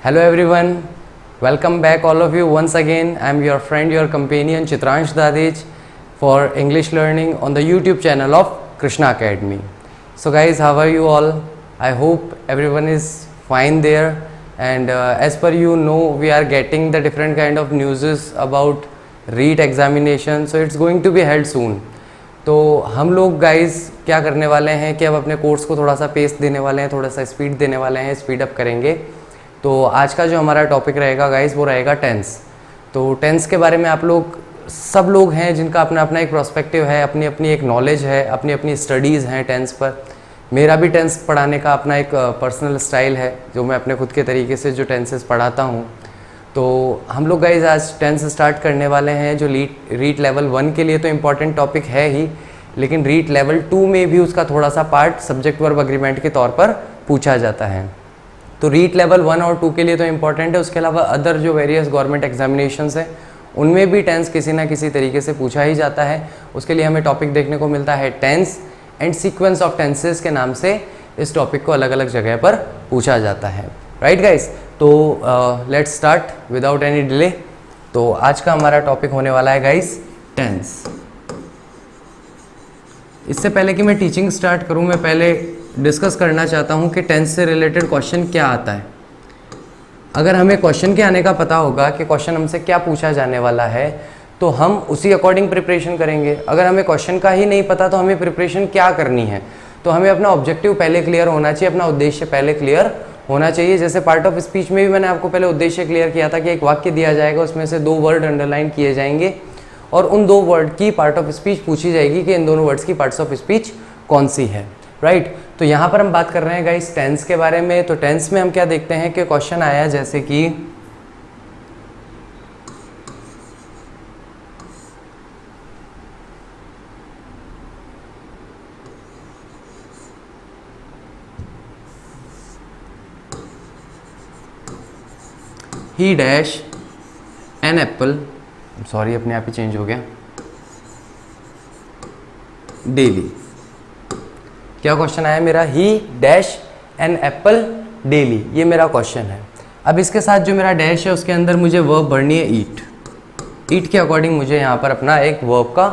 Hello everyone, welcome back all of you once again. I am your friend, your companion Chitransh Dadej for English learning on the YouTube channel of Krishna Academy. So guys, how are you all? I hope everyone is fine there, and as per you know, we are getting the different kind of news about REET examination, so it's going to be held soon. तो हम लोग guys क्या करने वाले हैं कि अब अपने कोर्स को थोड़ा सा पेस देने वाले हैं, थोड़ा सा स्पीड देने वाले हैं, स्पीड अप करेंगे। तो आज का जो हमारा टॉपिक रहेगा गाइज वो रहेगा टेंस। तो टेंस के बारे में आप लोग सब लोग हैं जिनका अपना अपना एक प्रोस्पेक्टिव है, अपनी अपनी एक नॉलेज है, अपनी अपनी स्टडीज़ हैं टेंस पर। मेरा भी टेंस पढ़ाने का अपना एक पर्सनल स्टाइल है जो मैं अपने खुद के तरीके से जो टेंसेस पढ़ाता हूँ। तो हम लोग गाइज आज टेंस स्टार्ट करने वाले हैं जो रीट लेवल 1 के लिए तो इम्पॉर्टेंट टॉपिक है ही, लेकिन रीट लेवल 2 में भी उसका थोड़ा सा पार्ट सब्जेक्ट वर्ब अग्रीमेंट के तौर पर पूछा जाता है। तो रीट लेवल 1 और 2 के लिए तो इम्पॉर्टेंट है, उसके अलावा अदर जो वेरियस गवर्नमेंट एग्जामिनेशंस हैं उनमें भी टेंस किसी ना किसी तरीके से पूछा ही जाता है। उसके लिए हमें टॉपिक देखने को मिलता है tense and sequence of tenses के नाम से इस टॉपिक को अलग अलग जगह पर पूछा जाता है। राइट गाइस, तो let's start without any delay. तो आज का हमारा टॉपिक होने वाला है गाइस टेंस। इससे पहले कि मैं टीचिंग स्टार्ट करूं, मैं पहले डिस्कस करना चाहता हूं कि टेंस से रिलेटेड क्वेश्चन क्या आता है। अगर हमें क्वेश्चन के आने का पता होगा कि क्वेश्चन हमसे क्या पूछा जाने वाला है तो हम उसी अकॉर्डिंग प्रिपरेशन करेंगे। अगर हमें क्वेश्चन का ही नहीं पता तो हमें प्रिपरेशन क्या करनी है, तो हमें अपना ऑब्जेक्टिव पहले क्लियर होना चाहिए, अपना उद्देश्य पहले क्लियर होना चाहिए। जैसे पार्ट ऑफ स्पीच में भी मैंने आपको पहले उद्देश्य क्लियर किया था कि एक वाक्य दिया जाएगा, उसमें से 2 वर्ड अंडरलाइन किए जाएंगे और उन 2 वर्ड की पार्ट ऑफ स्पीच पूछी जाएगी कि इन दोनों वर्ड्स की पार्ट्स ऑफ स्पीच कौन सी है। राइट, तो यहाँ पर हम बात कर रहे हैं गाइस टेंस के बारे में। तो टेंस में हम क्या देखते हैं कि क्वेश्चन आया जैसे कि he dash an apple, sorry अपने आप ही चेंज हो गया, डेली। क्या क्वेश्चन आया मेरा? He dash an apple daily, ये मेरा क्वेश्चन है। अब इसके साथ जो मेरा डैश है उसके अंदर मुझे वर्ब भरनी है ईट। ईट के अकॉर्डिंग मुझे यहाँ पर अपना एक वर्ब का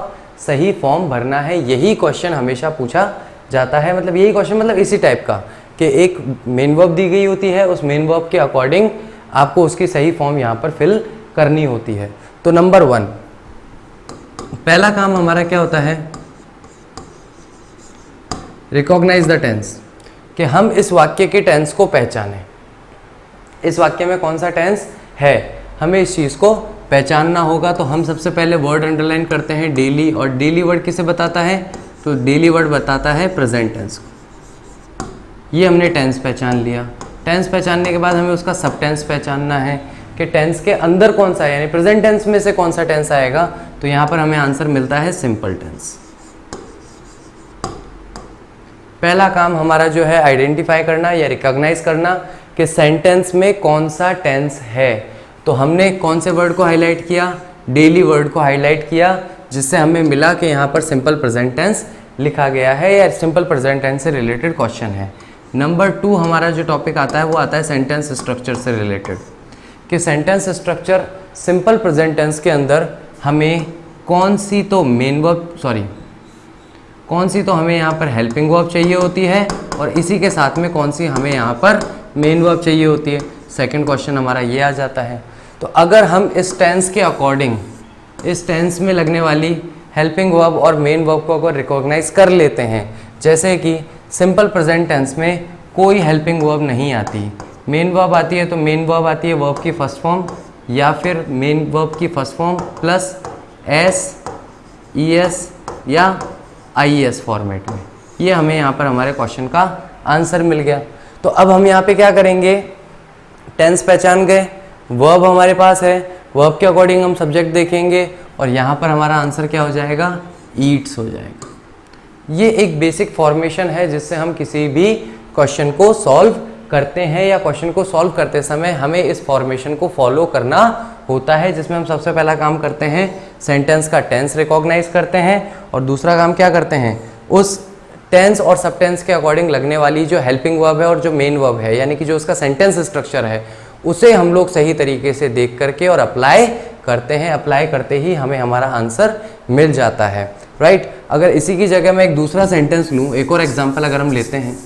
सही फॉर्म भरना है। यही क्वेश्चन हमेशा पूछा जाता है, मतलब यही क्वेश्चन मतलब इसी टाइप का कि एक मेन वर्ब दी गई होती है, उस मेन वर्ब के अकॉर्डिंग आपको उसकी सही फॉर्म यहाँ पर फिल करनी होती है। तो नंबर 1 पहला काम हमारा क्या होता है? रिकॉग्नाइज द टेंस, कि हम इस वाक्य के टेंस को पहचानें। इस वाक्य में कौन सा टेंस है हमें इस चीज़ को पहचानना होगा। तो हम सबसे पहले वर्ड अंडरलाइन करते हैं डेली, और डेली वर्ड किसे बताता है? तो डेली वर्ड बताता है प्रेजेंट टेंस को। ये हमने टेंस पहचान लिया। टेंस पहचानने के बाद हमें उसका सब टेंस पहचानना है कि टेंस के अंदर कौन सा है, यानी प्रेजेंट टेंस में से कौन सा टेंस आएगा। तो यहाँ पर हमें आंसर मिलता है सिंपल टेंस। पहला काम हमारा जो है आइडेंटिफाई करना या रिकॉग्नाइज करना कि सेंटेंस में कौन सा टेंस है। तो हमने कौन से वर्ड को हाईलाइट किया? डेली वर्ड को हाईलाइट किया, जिससे हमें मिला कि यहाँ पर सिंपल प्रेजेंट टेंस लिखा गया है या सिंपल प्रेजेंट टेंस से रिलेटेड क्वेश्चन है। नंबर 2 हमारा जो टॉपिक आता है वो आता है सेंटेंस स्ट्रक्चर से रिलेटेड, कि sentence structure simple present tense के अंदर हमें कौन सी तो हमें यहाँ पर हेल्पिंग वर्ब चाहिए होती है और इसी के साथ में कौन सी हमें यहाँ पर मेन वर्ब चाहिए होती है। सेकंड क्वेश्चन हमारा ये आ जाता है। तो अगर हम इस टेंस के अकॉर्डिंग इस टेंस में लगने वाली हेल्पिंग वर्ब और मेन वर्ब को अगर रिकॉग्नाइज कर लेते हैं, जैसे कि सिंपल प्रेजेंट टेंस में कोई हेल्पिंग वर्ब नहीं आती, मेन वर्ब आती है तो मेन वर्ब आती है वर्ब की फर्स्ट फॉर्म या फिर मेन वर्ब की first form plus S, E S या आई एस फॉर्मेट में। ये हमें यहाँ पर हमारे क्वेश्चन का आंसर मिल गया। तो अब हम यहाँ पे क्या करेंगे? टेंस पहचान गए, वर्ब हमारे पास है, वर्ब के अकॉर्डिंग हम सब्जेक्ट देखेंगे और यहाँ पर हमारा आंसर क्या हो जाएगा? ईट्स हो जाएगा। ये एक बेसिक फॉर्मेशन है जिससे हम किसी भी क्वेश्चन को सॉल्व करते हैं, या क्वेश्चन को सॉल्व करते समय हमें इस फॉर्मेशन को फॉलो करना होता है, जिसमें हम सबसे पहला काम करते हैं सेंटेंस का टेंस रिकॉग्नाइज करते हैं और दूसरा काम क्या करते हैं? उस टेंस और सब टेंस के अकॉर्डिंग लगने वाली जो हेल्पिंग वर्ब है और जो मेन वर्ब है, यानी कि जो उसका सेंटेंस स्ट्रक्चर है, उसे हम लोग सही तरीके से देख करके और अप्लाई करते हैं। अप्लाई करते ही हमें हमारा आंसर मिल जाता है, राइट। अगर इसी की जगह मैं एक दूसरा सेंटेंस लूँ, एक और एग्जाम्पल अगर हम लेते हैं,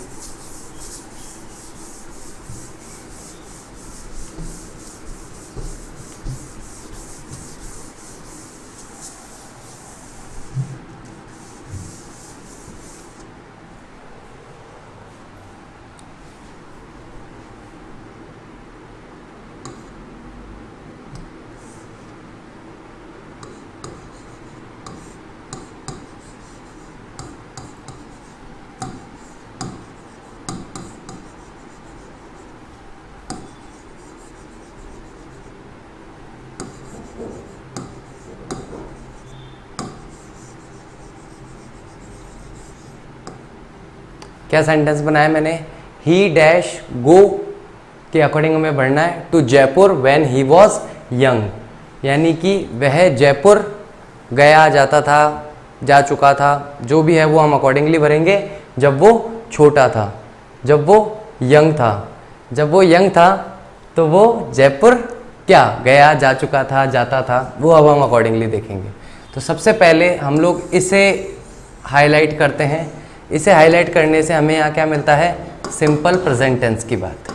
क्या सेंटेंस बनाया मैंने, ही डैश गो के अकॉर्डिंग हमें बढ़ना है to Jaipur when he was young, यानी कि वह जयपुर गया जाता था, जा चुका था, जो भी है वो हम अकॉर्डिंगली भरेंगे जब वो छोटा था, जब वो यंग था। जब वो यंग था तो वो जयपुर क्या गया, जा चुका था, जाता था, वो अब हम अकॉर्डिंगली देखेंगे। तो सबसे पहले हम लोग इसे हाईलाइट करते हैं। इसे हाईलाइट करने से हमें यहाँ क्या मिलता है, सिंपल प्रेजेंट टेंस की बात,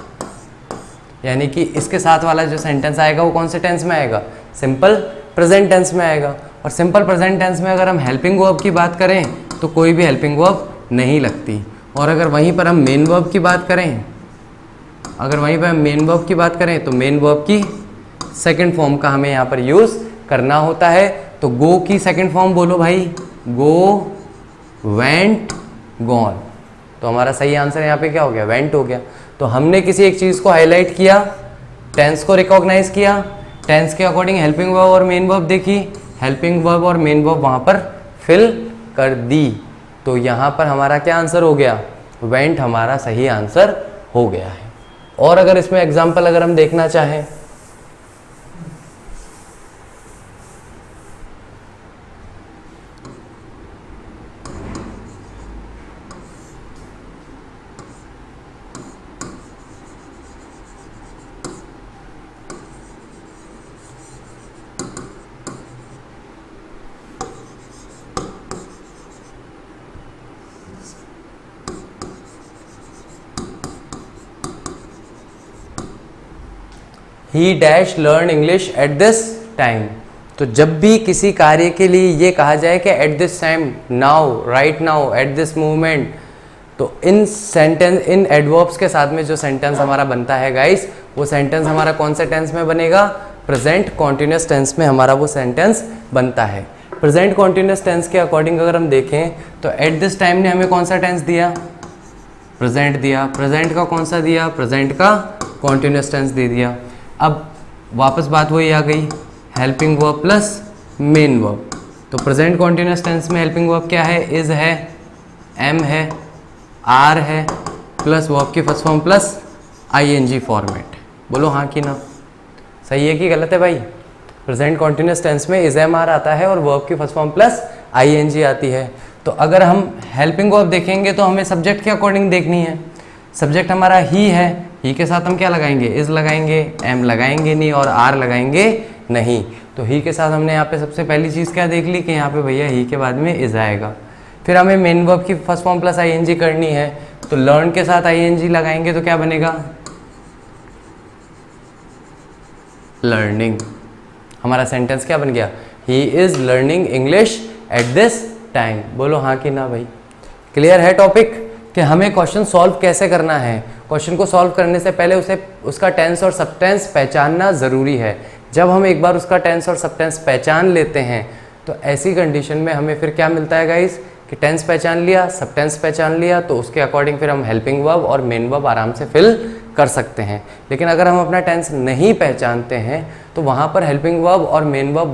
यानी कि इसके साथ वाला जो सेंटेंस आएगा वो कौन से टेंस में आएगा, सिंपल प्रेजेंट टेंस में आएगा। और सिंपल प्रेजेंट टेंस में अगर हम हेल्पिंग वर्ब की बात करें तो कोई भी हेल्पिंग वर्ब नहीं लगती। और अगर वहीं पर हम मेन वर्ब की बात करें, अगर वहीं पर हम मेन वर्ब की बात करें तो मेन वर्ब की सेकंड फॉर्म का हमें यहाँ पर यूज़ करना होता है। तो गो की सेकंड फॉर्म बोलो भाई, गो, वेंट, गॉन। तो हमारा सही आंसर यहाँ पे क्या हो गया, वेंट हो गया। तो हमने किसी एक चीज़ को हाईलाइट किया, टेंस को रिकॉग्नाइज किया, टेंस के अकॉर्डिंग हेल्पिंग वर्ब और मेन वर्ब देखी, हेल्पिंग वर्ब और मेन वर्ब वहाँ पर फिल कर दी। तो यहाँ पर हमारा क्या आंसर हो गया, वेंट हमारा सही आंसर हो गया है। और अगर इसमें एग्जाम्पल अगर हम देखना चाहें, ही dash learn English at this time. तो जब भी किसी कार्य के लिए ये कहा जाए कि eight this time, now, right now, at this moment, तो इन सेंटेंस, इन एडवर्ब्स के साथ में जो सेंटेंस हमारा बनता है गाइस, वो सेंटेंस हमारा कौन से टेंस में बनेगा, प्रेजेंट कॉन्टिन्यूस टेंस में हमारा वो सेंटेंस बनता है। प्रेजेंट कॉन्टिन्यूस टेंस के अकॉर्डिंग अगर हम देखें तो एट दिस टाइम ने हमें कौन सा टेंस दिया, प्रेजेंट दिया। प्रेजेंट का कौन सा दिया, प्रेजेंट का कॉन्टिन्यूस टेंस दे दिया। अब वापस बात वही आ गई, helping verb plus main verb. तो प्रेजेंट कॉन्टिन्यूस टेंस में हेल्पिंग वर्ब क्या है, इज है, एम है, आर है, प्लस वर्ब की first form plus ING format. बोलो हाँ कि ना, सही है कि गलत है भाई। प्रेजेंट कॉन्टिन्यूस टेंस में इज एम आर आता है और वर्ब की फर्स्ट फॉर्म प्लस आईएनजी आती है। तो अगर हम हेल्पिंग वर्ब देखेंगे तो हमें सब्जेक्ट के अकॉर्डिंग देखनी है। सब्जेक्ट हमारा ही है, ही के साथ हम क्या लगाएंगे, इज लगाएंगे, एम लगाएंगे नहीं और आर लगाएंगे नहीं। तो ही के साथ हमने यहाँ पे सबसे पहली चीज़ क्या देख ली कि यहाँ पे भैया ही के बाद में इज आएगा। फिर हमें मेन वर्ब की फर्स्ट फॉर्म प्लस आईएनजी करनी है, तो लर्न के साथ आईएनजी लगाएंगे तो क्या बनेगा, लर्निंग। हमारा सेंटेंस क्या बन गया, he is learning English at this time. बोलो हाँ कि ना भाई। क्लियर है टॉपिक कि हमें क्वेश्चन सॉल्व कैसे करना है। क्वेश्चन को सॉल्व करने से पहले उसका टेंस और सबटेंस पहचानना ज़रूरी है। जब हम एक बार उसका टेंस और सबटेंस पहचान लेते हैं तो ऐसी कंडीशन में हमें फिर क्या मिलता है गाइस कि टेंस पहचान लिया, सबटेंस पहचान लिया, तो उसके अकॉर्डिंग फिर हम हेल्पिंग वर्ब और मेन वर्ब आराम से फिल कर सकते हैं। लेकिन अगर हम अपना टेंस नहीं पहचानते हैं तो वहाँ पर हेल्पिंग वर्ब और मेन वर्ब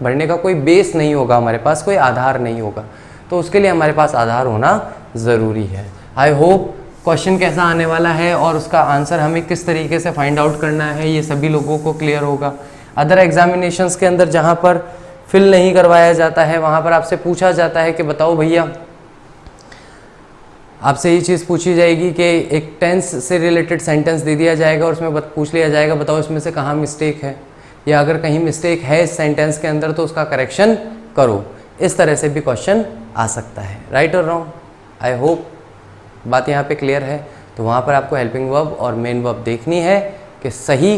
भरने का कोई बेस नहीं होगा, हमारे पास कोई आधार नहीं होगा। तो उसके लिए हमारे पास आधार होना ज़रूरी है। आई होप क्वेश्चन कैसा आने वाला है और उसका आंसर हमें किस तरीके से फाइंड आउट करना है ये सभी लोगों को क्लियर होगा। अदर एग्जामिनेशंस के अंदर जहाँ पर फिल नहीं करवाया जाता है वहाँ पर आपसे पूछा जाता है कि बताओ भैया आपसे ये चीज़ पूछी जाएगी कि एक टेंस से रिलेटेड सेंटेंस दे दिया जाएगा और उसमें पूछ लिया जाएगा बताओ इसमें से कहाँ मिस्टेक है, या अगर कहीं मिस्टेक है इस सेंटेंस के अंदर तो उसका करेक्शन करो। इस तरह से भी क्वेश्चन आ सकता है, राइट और रॉन्ग। आई होप बात यहाँ पे क्लियर है। तो वहाँ पर आपको हेल्पिंग वर्ब और मेन वर्ब देखनी है कि सही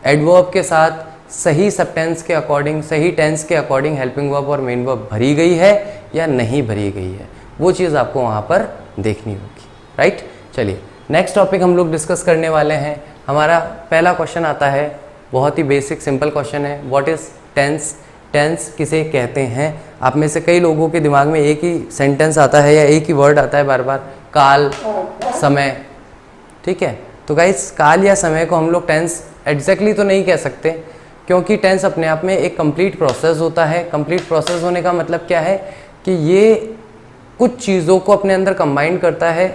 एडवर्ब के साथ सही सबटेंस के अकॉर्डिंग, सही टेंस के अकॉर्डिंग हेल्पिंग वर्ब और मेन वर्ब भरी गई है या नहीं भरी गई है, वो चीज़ आपको वहाँ पर देखनी होगी, राइट। चलिए नेक्स्ट टॉपिक हम लोग डिस्कस करने वाले हैं। हमारा पहला क्वेश्चन आता है, बहुत ही बेसिक सिंपल क्वेश्चन है, व्हाट इज़ टेंस। टेंस किसे कहते हैं। आप में से कई लोगों के दिमाग में एक ही सेंटेंस आता है या एक ही वर्ड आता है बार बार, काल, समय, ठीक है। तो गाइस काल या समय को हम लोग टेंस एग्जैक्टली तो नहीं कह सकते, क्योंकि टेंस अपने आप में एक कंप्लीट प्रोसेस होता है। कंप्लीट प्रोसेस होने का मतलब क्या है कि ये कुछ चीज़ों को अपने अंदर कंबाइन करता है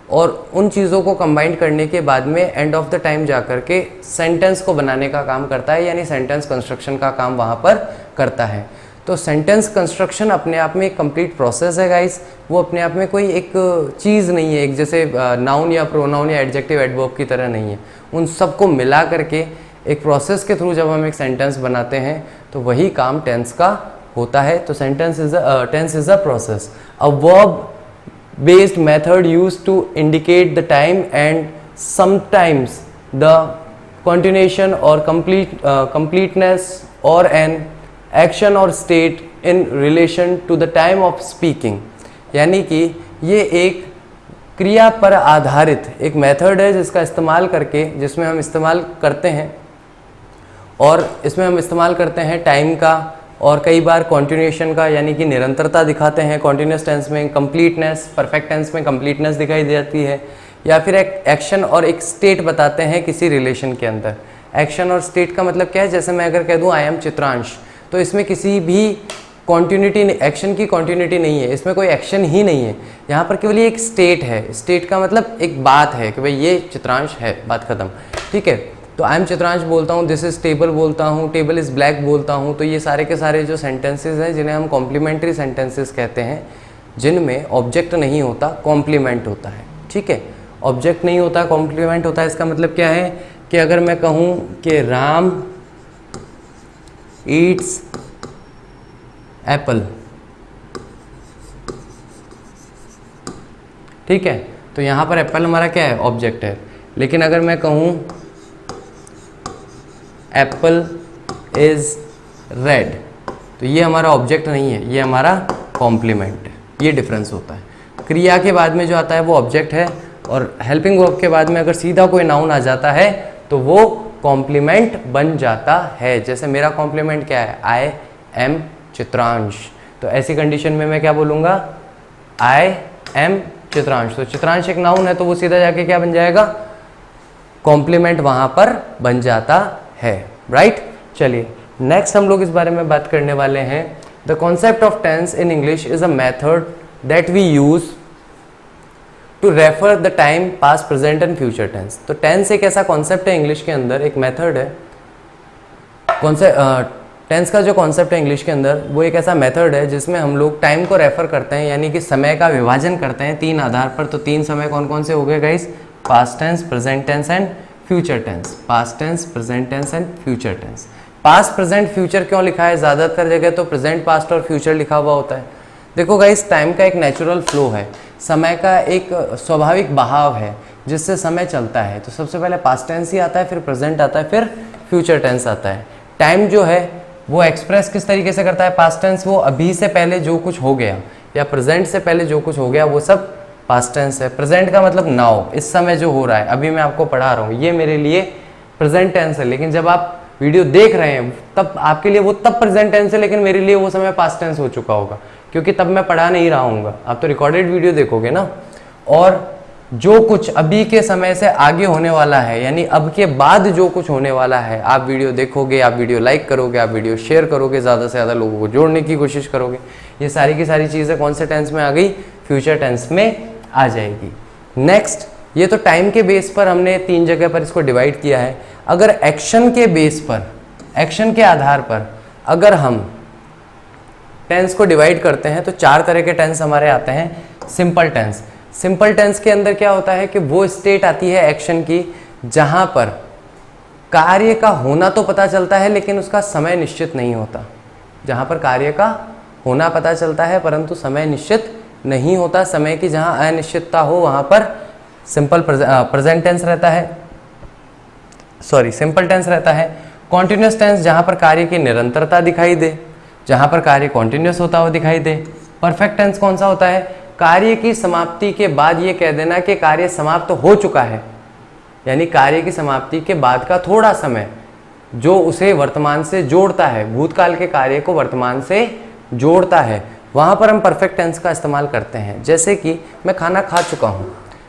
और उन चीज़ों को कंबाइन करने के बाद में एंड ऑफ द टाइम जा कर के सेंटेंस को बनाने का काम करता है, यानी सेंटेंस कंस्ट्रक्शन का काम वहाँ पर करता है। तो सेंटेंस कंस्ट्रक्शन अपने आप में एक कंप्लीट प्रोसेस है गाइस, वो अपने आप में कोई एक चीज़ नहीं है, एक जैसे नाउन या प्रोनाउन या एडजेक्टिव एडवर्ब की तरह नहीं है। उन सबको मिला करके एक प्रोसेस के थ्रू जब हम एक सेंटेंस बनाते हैं तो वही काम टेंस का होता है। तो tense is a process, a verb based method used to indicate the time and sometimes the continuation or completeness or an action or state in relation to the time of speaking। यानी कि ये एक क्रिया पर आधारित एक method है जिसका इस्तेमाल करके, जिसमें हम इस्तेमाल करते हैं और इसमें हम इस्तेमाल करते हैं टाइम का और कई बार कॉन्टिन्यूएशन का, यानी कि निरंतरता दिखाते हैं। कॉन्टिन्यूस टेंस में कंप्लीटनेस, परफेक्ट टेंस में कंप्लीटनेस दिखाई देती है, या फिर एक एक्शन और एक स्टेट बताते हैं किसी रिलेशन के अंदर। एक्शन और स्टेट का मतलब क्या है, जैसे मैं अगर कह दूं आई एम चित्रांश, तो इसमें किसी भी कॉन्टिन्यूटी, एक्शन की कॉन्टिन्यूटी नहीं है, इसमें कोई एक्शन ही नहीं है। यहाँ पर केवल एक स्टेट है। स्टेट का मतलब एक बात है कि भाई ये चित्रांश है, बात खत्म, ठीक है। तो आई एम चित्रांश बोलता हूँ, दिस इज़ टेबल बोलता हूँ, टेबल इज़ ब्लैक बोलता हूँ, तो ये सारे के सारे जो सेंटेंसेस हैं जिन्हें हम कॉम्प्लीमेंट्री सेंटेंसेस कहते हैं, जिनमें ऑब्जेक्ट नहीं होता, कॉम्प्लीमेंट होता है, ठीक है। ऑब्जेक्ट नहीं होता, कॉम्प्लीमेंट होता है। इसका मतलब क्या है कि अगर मैं कहूँ कि राम ईट्स एप्पल, ठीक है, तो यहाँ पर एप्पल हमारा क्या है, ऑब्जेक्ट है। लेकिन अगर मैं कहूँ एप्पल इज रेड, तो ये हमारा ऑब्जेक्ट नहीं है, ये हमारा कॉम्प्लीमेंट है। ये डिफरेंस होता है। क्रिया के बाद में जो आता है वो ऑब्जेक्ट है, और हेल्पिंग वर्ब के बाद में अगर सीधा कोई नाउन आ जाता है तो वो कॉम्प्लीमेंट बन जाता है। जैसे मेरा कॉम्प्लीमेंट क्या है, आई एम चित्रांश, तो ऐसी कंडीशन में मैं क्या बोलूँगा, आई एम चित्रांश। तो चित्रांश एक नाउन है तो वो सीधा जाके क्या बन जाएगा, कॉम्प्लीमेंट वहाँ पर बन जाता है, राइट। चलिए नेक्स्ट हम लोग इस बारे में बात करने वाले हैं। The concept of tense in English is a method that we use to refer the time past, present and future tense. तो टेंस एक ऐसा कॉन्सेप्ट है इंग्लिश के अंदर, एक मेथड है। टेंस का जो कॉन्सेप्ट है इंग्लिश के अंदर वो एक ऐसा मेथड है जिसमें हम लोग टाइम को रेफर करते हैं, यानी कि समय का विभाजन करते हैं तीन आधार पर। तो तीन समय कौन कौन से हो गए guys, past tense, present tense and future tense. Past tense, present tense and future tense. Past, present, future क्यों लिखा है, ज़्यादातर जगह तो प्रेजेंट, पास्ट और फ्यूचर लिखा हुआ होता है। देखो गाइस, टाइम का एक नेचुरल फ्लो है, समय का एक स्वाभाविक बहाव है जिससे समय चलता है। तो सबसे पहले पास्ट टेंस ही आता है, फिर प्रेजेंट आता है, फिर फ्यूचर टेंस आता है। टाइम जो है वो एक्सप्रेस किस तरीके से करता है, पास्ट टेंस वो अभी से पहले जो कुछ हो गया, या प्रेजेंट से पहले जो कुछ हो गया वो सब पास्ट टेंस है। प्रेजेंट का मतलब नाउ, इस समय जो हो रहा है, अभी मैं आपको पढ़ा रहा हूँ, ये मेरे लिए प्रेजेंट टेंस है। लेकिन जब आप वीडियो देख रहे हैं तब आपके लिए वो तब प्रेजेंट टेंस है, लेकिन मेरे लिए वो समय पास्ट टेंस हो चुका होगा, क्योंकि तब मैं पढ़ा नहीं रहा हूँगा। आप तो रिकॉर्डेड वीडियो देखोगे ना। और जो कुछ अभी के समय से आगे होने वाला है, यानी अब के बाद जो कुछ होने वाला है, आप वीडियो देखोगे, आप वीडियो लाइक करोगे, आप वीडियो शेयर करोगे, ज़्यादा से ज़्यादा लोगों को जोड़ने की कोशिश करोगे, ये सारी की सारी चीज़ें कौन से टेंस में आ गई, फ्यूचर टेंस में आ जाएगी। नेक्स्ट, ये तो टाइम के बेस पर हमने तीन जगह पर इसको डिवाइड किया है। अगर एक्शन के बेस पर, एक्शन के आधार पर अगर हम टेंस को डिवाइड करते हैं तो चार तरह के टेंस हमारे आते हैं। सिंपल टेंस, सिंपल टेंस के अंदर क्या होता है कि वो स्टेट आती है एक्शन की जहां पर कार्य का होना तो पता चलता है लेकिन उसका समय निश्चित नहीं होता। जहां पर कार्य का होना पता चलता है परंतु समय निश्चित नहीं होता। समय की जहां अनिश्चितता हो वहां पर सिंपल प्रेजेंट टेंस रहता है, सिंपल टेंस रहता है। कॉन्टिन्यूस टेंस जहां पर कार्य की निरंतरता दिखाई दे, जहां पर कार्य कॉन्टिन्यूस होता हुआ दिखाई दे। परफेक्ट टेंस कौन सा होता है? कार्य की समाप्ति के बाद ये कह देना कि कार्य समाप्त हो चुका है, यानी कार्य की समाप्ति के बाद का थोड़ा समय जो उसे वर्तमान से जोड़ता है, भूतकाल के कार्य को वर्तमान से जोड़ता है, वहां पर हम परफेक्ट टेंस का इस्तेमाल करते हैं। जैसे कि मैं खाना खा चुका हूं,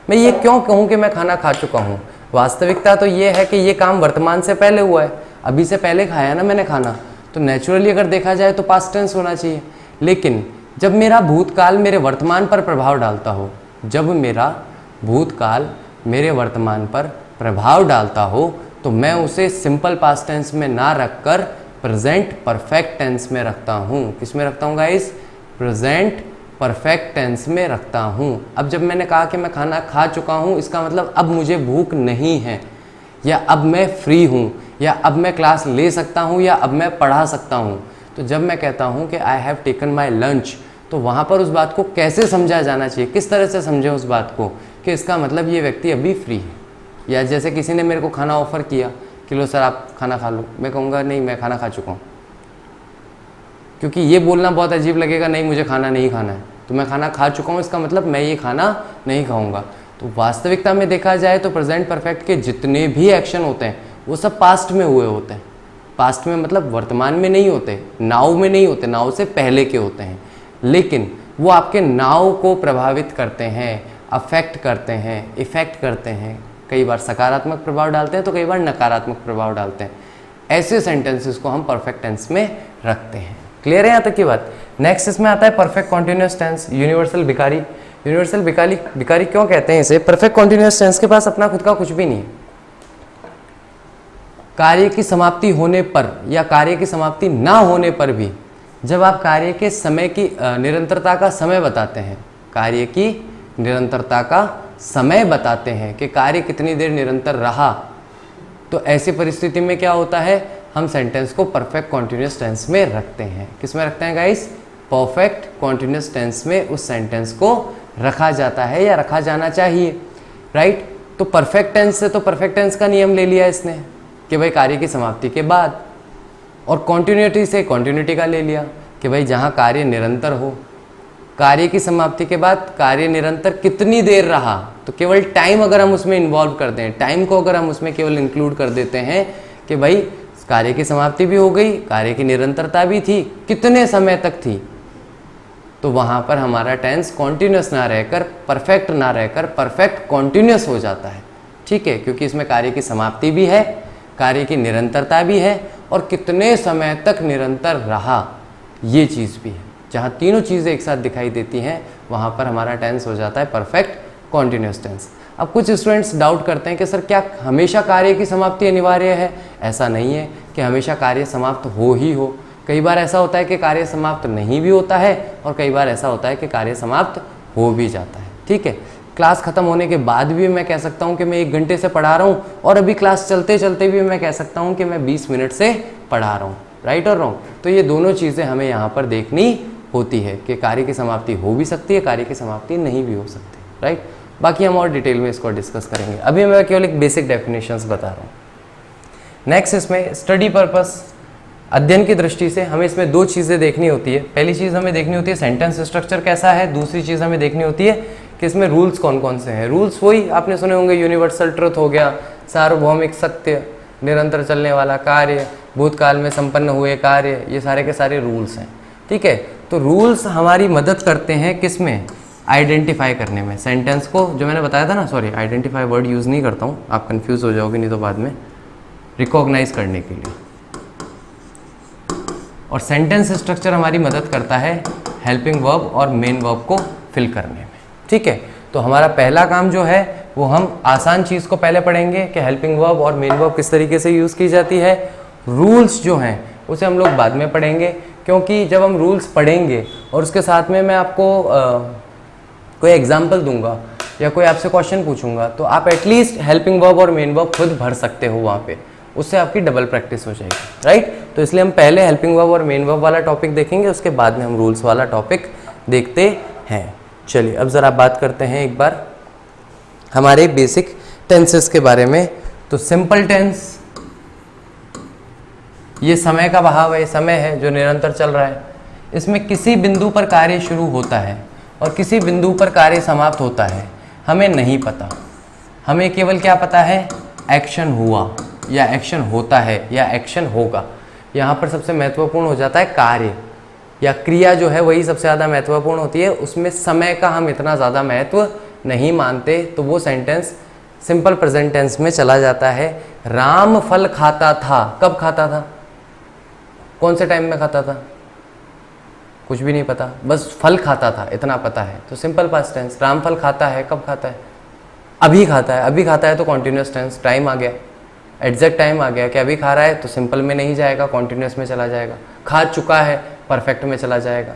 मैं ये क्यों कहूं कि मैं खाना खा चुका हूं? वास्तविकता तो ये है कि ये काम वर्तमान से पहले हुआ है, अभी से पहले खाया ना मैंने खाना, तो नेचुरली अगर देखा जाए तो पास्ट टेंस होना चाहिए। लेकिन जब मेरा भूतकाल मेरे वर्तमान पर प्रभाव डालता हो, जब मेरा भूतकाल मेरे वर्तमान पर प्रभाव डालता हो, तो मैं उसे सिंपल पास्ट टेंस में ना रखकर प्रेजेंट परफेक्ट टेंस में रखता हूँ। किस में रखता हूँ गाइस? प्रेजेंट परफेक्ट टेंस में रखता हूँ। अब जब मैंने कहा कि मैं खाना खा चुका हूँ, इसका मतलब अब मुझे भूख नहीं है, या अब मैं फ्री हूँ, या अब मैं क्लास ले सकता हूँ, या अब मैं पढ़ा सकता हूँ। तो जब मैं कहता हूँ कि I have taken my lunch, तो वहाँ पर उस बात को कैसे समझा जाना चाहिए, किस तरह से समझे उस बात को कि इसका मतलब ये व्यक्ति अभी फ्री है। या जैसे किसी ने मेरे को खाना ऑफर किया कि लो सर आप खाना खा लो, मैं कहूँगा नहीं मैं खाना खा चुका हूँ, क्योंकि ये बोलना बहुत अजीब लगेगा, नहीं मुझे खाना नहीं खाना है, तो मैं खाना खा चुका हूँ इसका मतलब मैं ये खाना नहीं खाऊंगा। तो वास्तविकता में देखा जाए तो प्रेजेंट परफेक्ट के जितने भी एक्शन होते हैं वो सब पास्ट में हुए होते हैं। पास्ट में मतलब वर्तमान में नहीं होते, नाउ में नहीं होते, नाउ से पहले के होते हैं, लेकिन वो आपके नाउ को प्रभावित करते हैं, अफेक्ट करते हैं, इफेक्ट करते हैं। कई बार सकारात्मक प्रभाव डालते हैं तो कई बार नकारात्मक प्रभाव डालते हैं। ऐसे सेंटेंसेस को हम परफेक्ट टेंस में रखते हैं। क्लियर है यहाँ तक की बात? नेक्स्ट इसमें आता है परफेक्ट कॉन्टिन्यूस टेंस, यूनिवर्सल भिखारी। यूनिवर्सल भिखारी क्यों कहते हैं इसे? परफेक्ट कॉन्टिन्यूस टेंस के पास अपना खुद का कुछ भी नहीं है। कार्य की समाप्ति होने पर या कार्य की समाप्ति ना होने पर भी जब आप कार्य के समय की निरंतरता का समय बताते हैं, कार्य की निरंतरता का समय बताते हैं कि कार्य कितनी देर निरंतर रहा, तो ऐसी परिस्थिति में क्या होता है, हम सेंटेंस को परफेक्ट कॉन्टिन्यूस टेंस में रखते हैं। किस में रखते हैं गाइस? परफेक्ट कॉन्टिन्यूस टेंस में उस सेंटेंस को रखा जाता है या रखा जाना चाहिए, राइट? तो परफेक्ट टेंस से तो परफेक्ट टेंस का नियम ले लिया इसने कि भाई कार्य की समाप्ति के बाद, और कॉन्टिन्यूटी से कॉन्टिन्यूटी का ले लिया कि भाई जहाँ कार्य निरंतर हो। कार्य की समाप्ति के बाद कार्य निरंतर कितनी देर रहा, तो केवल टाइम अगर हम उसमें इन्वॉल्व कर दें, टाइम को अगर हम उसमें केवल इंक्लूड कर देते हैं कि भाई कार्य की समाप्ति भी हो गई, कार्य की निरंतरता भी थी, कितने समय तक थी, तो वहाँ पर हमारा टेंस कॉन्टिन्यूस ना रहकर परफेक्ट ना रहकर परफेक्ट कॉन्टिन्यूस हो जाता है। ठीक है, क्योंकि इसमें कार्य की समाप्ति भी है, कार्य की निरंतरता भी है, और कितने समय तक निरंतर रहा ये चीज़ भी है। जहाँ तीनों चीज़ें एक साथ दिखाई देती हैं वहाँ पर हमारा टेंस हो जाता है परफेक्ट कॉन्टिन्यूस टेंस। अब कुछ स्टूडेंट्स डाउट करते हैं कि सर क्या हमेशा कार्य की समाप्ति अनिवार्य है? ऐसा नहीं है कि हमेशा कार्य समाप्त हो ही हो। कई बार ऐसा होता है कि कार्य समाप्त नहीं भी होता है, और कई बार ऐसा होता है कि कार्य समाप्त हो भी जाता है। ठीक है, क्लास ख़त्म होने के बाद भी मैं कह सकता हूँ कि मैं 1 घंटे से पढ़ा रहा हूँ, और अभी क्लास चलते चलते भी मैं कह सकता हूँ कि मैं 20 मिनट से पढ़ा रहा हूँ। राइट और रॉन्ग? तो ये दोनों चीज़ें हमें यहाँ पर देखनी होती है कि कार्य की समाप्ति हो भी सकती है, कार्य की समाप्ति नहीं भी हो सकती। राइट, बाकी हम और डिटेल में इसको डिस्कस करेंगे, अभी मैं केवल एक बेसिक डेफिनेशंस बता रहा हूँ। नेक्स्ट इसमें स्टडी पर्पस, अध्ययन की दृष्टि से हमें इसमें 2 चीज़ें देखनी होती है। पहली चीज़ हमें देखनी होती है सेंटेंस स्ट्रक्चर कैसा है, दूसरी चीज़ हमें देखनी होती है कि इसमें रूल्स कौन कौन से हैं। रूल्स वही आपने सुने होंगे, यूनिवर्सल ट्रुथ हो गया, सार्वभौमिक सत्य, निरंतर चलने वाला कार्य, भूतकाल में संपन्न हुए कार्य, ये सारे के सारे रूल्स हैं। ठीक है, तो रूल्स हमारी मदद करते हैं किस में? आइडेंटिफाई करने में। सेंटेंस को जो मैंने बताया था ना, सॉरी आइडेंटिफाई वर्ड यूज़ नहीं करता हूँ, आप कंफ्यूज हो जाओगे नहीं तो बाद में, रिकॉग्नाइज करने के लिए। और सेंटेंस स्ट्रक्चर हमारी मदद करता है हेल्पिंग वर्ब और मेन वर्ब को फिल करने में। ठीक है, तो हमारा पहला काम जो है वो हम आसान चीज़ को पहले पढ़ेंगे कि हेल्पिंग वर्ब और मेन वर्ब किस तरीके से यूज़ की जाती है। रूल्स जो हैं उसे हम लोग बाद में पढ़ेंगे, क्योंकि जब हम रूल्स पढ़ेंगे और उसके साथ में मैं आपको कोई एग्जाम्पल दूंगा या कोई आपसे क्वेश्चन पूछूंगा तो आप एटलीस्ट हेल्पिंग वर्ब और मेन वर्ब खुद भर सकते हो वहाँ पे, उससे आपकी डबल प्रैक्टिस हो जाएगी, राइट। तो इसलिए हम पहले हेल्पिंग वर्ब और मेन वर्ब वाला टॉपिक देखेंगे, उसके बाद में हम रूल्स वाला टॉपिक देखते हैं। चलिए अब ज़रा बात करते हैं एक बार हमारे बेसिक टेंसेस के बारे में। तो सिंपल टेंस, ये समय का बहाव है, समय है जो निरंतर चल रहा है। इसमें किसी बिंदु पर कार्य शुरू होता है और किसी बिंदु पर कार्य समाप्त होता है, हमें नहीं पता। हमें केवल क्या पता है, एक्शन हुआ या एक्शन होता है या एक्शन होगा। यहाँ पर सबसे महत्वपूर्ण हो जाता है कार्य या क्रिया जो है वही सबसे ज़्यादा महत्वपूर्ण होती है, उसमें समय का हम इतना ज़्यादा महत्व नहीं मानते, तो वो सेंटेंस सिंपल प्रेजेंट टेंस में चला जाता है। राम फल खाता था, कब खाता था, कौन से टाइम में खाता था, कुछ भी नहीं पता, बस फल खाता था इतना पता है, तो सिंपल पास्ट टेंस। राम फल खाता है, कब खाता है, अभी खाता है। अभी खाता है तो कॉन्टिन्यूस टेंस, टाइम आ गया, एग्जैक्ट टाइम आ गया कि अभी खा रहा है, तो सिंपल में नहीं जाएगा, कॉन्टिन्यूस में चला जाएगा। खा चुका है, परफेक्ट में चला जाएगा।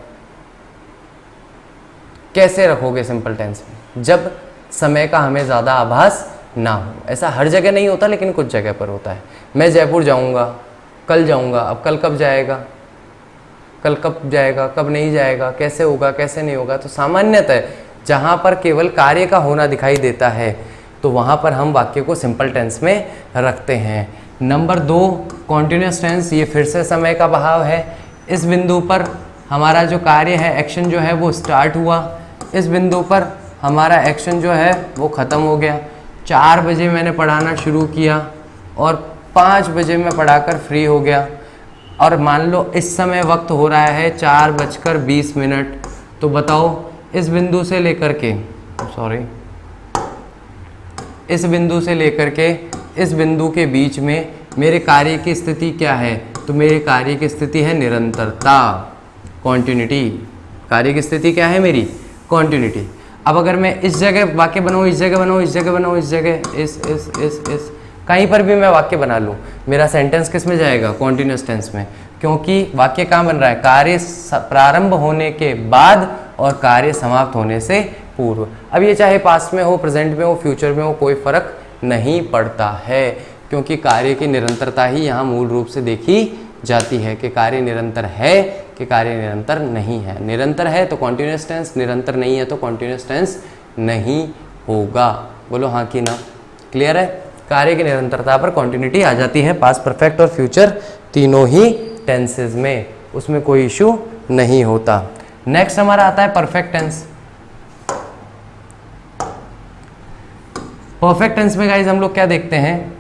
कैसे रखोगे सिंपल टेंस में, जब समय का हमें ज़्यादा आभास ना हो। ऐसा हर जगह नहीं होता, लेकिन कुछ जगह पर होता है। मैं जयपुर जाऊँगा, कल जाऊँगा, अब कल कब जाएगा, कल कब जाएगा, कब नहीं जाएगा, कैसे होगा, कैसे नहीं होगा। तो सामान्यतः जहाँ पर केवल कार्य का होना दिखाई देता है तो वहाँ पर हम वाक्य को सिंपल टेंस में रखते हैं। नंबर 2 कॉन्टिन्यूस टेंस, ये फिर से समय का बहाव है। इस बिंदु पर हमारा जो कार्य है, एक्शन जो है वो स्टार्ट हुआ, इस बिंदु पर हमारा एक्शन जो है वो ख़त्म हो गया। 4 बजे मैंने पढ़ाना शुरू किया और 5 बजे मैं पढ़ाकर फ्री हो गया, और मान लो इस समय वक्त हो रहा है 4:20। तो बताओ इस बिंदु से लेकर के इस बिंदु से लेकर के इस बिंदु के बीच में मेरे कार्य की स्थिति क्या है, तो मेरे कार्य की स्थिति है निरंतरता, कॉन्टिन्यूटी। कार्य की स्थिति क्या है मेरी, कॉन्टिन्यूटी। अब अगर मैं इस जगह वाक्य बनाऊँ, इस जगह बनाऊँ, इस जगह बनाऊँ, इस जगह इस कहीं पर भी मैं वाक्य बना लूँ, मेरा सेंटेंस किस में जाएगा, कॉन्टिन्यूस टेंस में, क्योंकि वाक्य कहाँ बन रहा है, कार्य प्रारंभ होने के बाद और कार्य समाप्त होने से पूर्व। अब ये चाहे पास्ट में हो, प्रेजेंट में हो, फ्यूचर में हो, कोई फर्क नहीं पड़ता है, क्योंकि कार्य की निरंतरता ही यहाँ मूल रूप से देखी जाती है कि कार्य निरंतर है कि कार्य निरंतर नहीं है। निरंतर है तो कॉन्टिन्यूस टेंस, निरंतर नहीं है तो कॉन्टिन्यूस टेंस नहीं होगा। बोलो हाँ कि ना, क्लियर है। कार्य की निरंतरता पर कॉन्टिन्यूटी आ जाती है पास्ट, परफेक्ट और फ्यूचर तीनों ही टेंसेज में, उसमें कोई इशू नहीं होता। नेक्स्ट हमारा आता है परफेक्ट टेंस। परफेक्ट टेंस में गाइज हम लोग क्या देखते हैं,